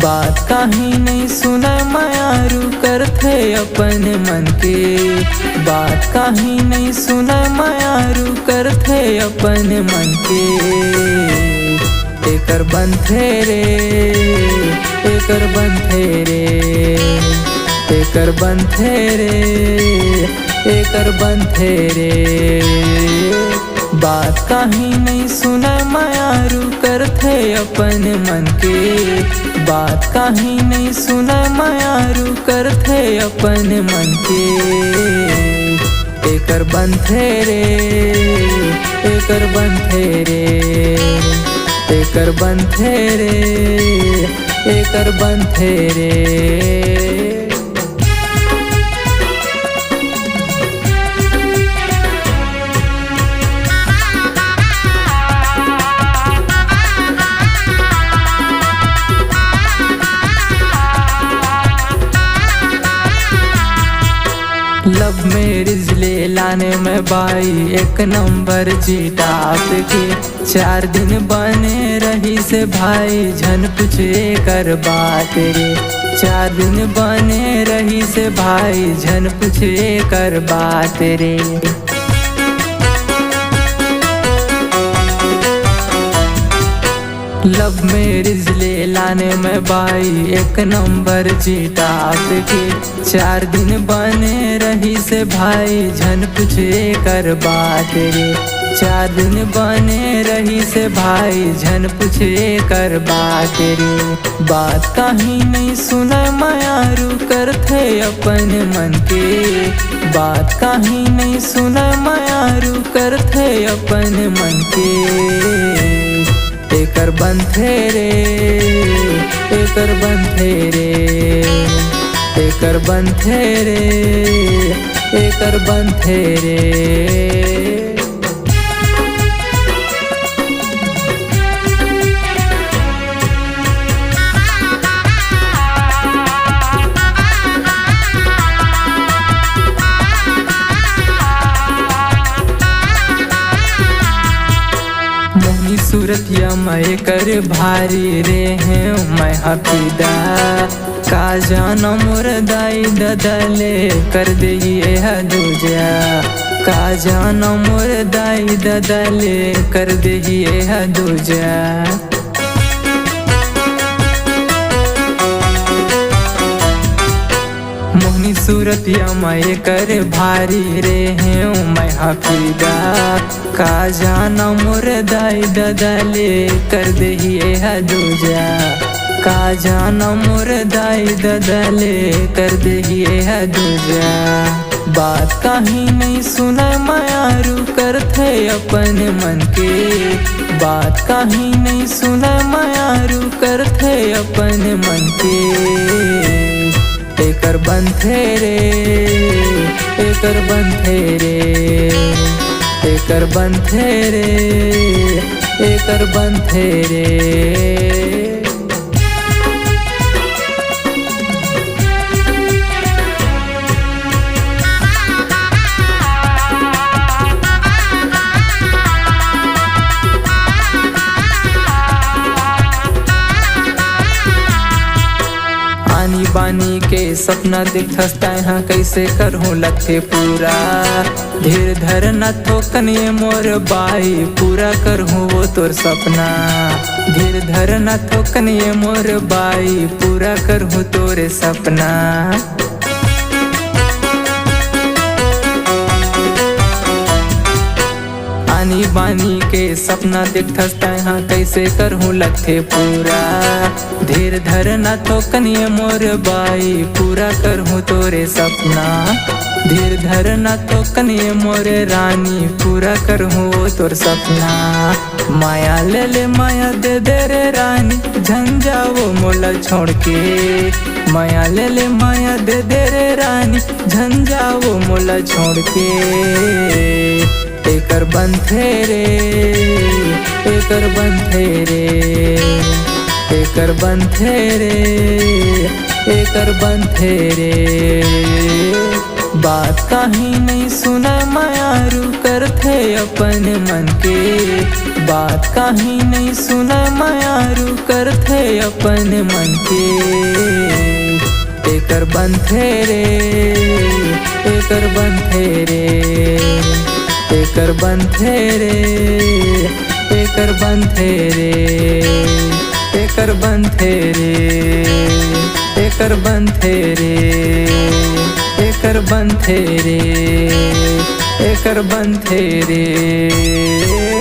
बात काहे नहीं सुने मायारू करथे अपन मन के। बात काहे नहीं सुने मायारू करथे अपन मन के। एकर बनथे रे, एकर बनथे रे, एकर बनथे रे, एकर बनथे रे। बात काहे नहीं सुने मायारू करथे अपन मन के। बात काहे नहीं सुने मायारू करथे अपन मन के। एकर बनथे रे, एकर बनथे रे, एकर बनथे रे, एकर बनथे रे। लव मैरिज ले लाने में बाई एक नंबर जीता के। 4 दिन बने रही से भाई झन पूछे कर बात रे। 4 दिन बने रही से भाई झन पूछे कर बात रे। लव मैरिज ले लाने में बाई एक नंबर जीता के। 4 दिन बने रही से भाई झन पूछे कर बात रे। 4 दिन बने रही से भाई झन पूछे कर बात रे। बात काहे नहीं सुने मायारू करथे अपन मन के। बात काहे नहीं सुने मायारू करथे अपन मन के। एकर बनथे रे, एकर बनथे रे, एकर बनथे रे, एकर बनथे रे। मोहनी सूरतिया मैं कर भारी रे हैं मैं हफीदा। का जाना मोर दाई ददले कर दे ये दूजा। का जाना मोर दाई ददले कर दे ये दूजा। मोहनी सूरतिया मैं कर भारी रे हैं मैं हफीदा। का जाना मोर दाई ददले कर दे ये दूजा। का जाना मोर दाई ददले कर दे ये दूजा। बात काहे नहीं सुने मायारू करथे अपन मन के। बात काहे नहीं सुने मायारू करथे अपन मन के। एकर बनथे रे, एकर बनथे रे, एकर बनथे रे, एकर बनथे रे। आनी बानी के सपना दिखता यहाँ कैसे करहूँ लथे पूरा। धीर धर न थोकनिए मोर बाई पूरा करहूँ वो तोर सपना। धीर धर न थोकनिए मोर बाई पूरा करहूँ तोरे सपना। आनी बानी के सपना दिखता यहाँ कैसे करहूँ लथे पूरा। धीर धर न थोकनिए मोर बाई पूरा करहूँ तोरे सपना। धीर धर न थोकनिए मोर रानी पूरा करहूँ तोर सपना। माया ले ले माया दे दे रे रानी झन जाओ मोला छोड़ के। माया ले ले माया दे दे रे रानी झन जाओ मोला छोड़ के। एकर बनथे रे, एकर बनथे रे, एकर बनथे रे, एकर बनथे रे। बात काहे नहीं सुने मायारू करथे अपन मन के, बात काहे नहीं सुने मायारू करथे अपन मन के। एकर बनथे रे, एकर बनथे रे, एकर बनथे रे, एकर बनथे रे, एकर बनथे रे, एकर बनथे रे, एकर बनथे रे, एकर बनथे रे।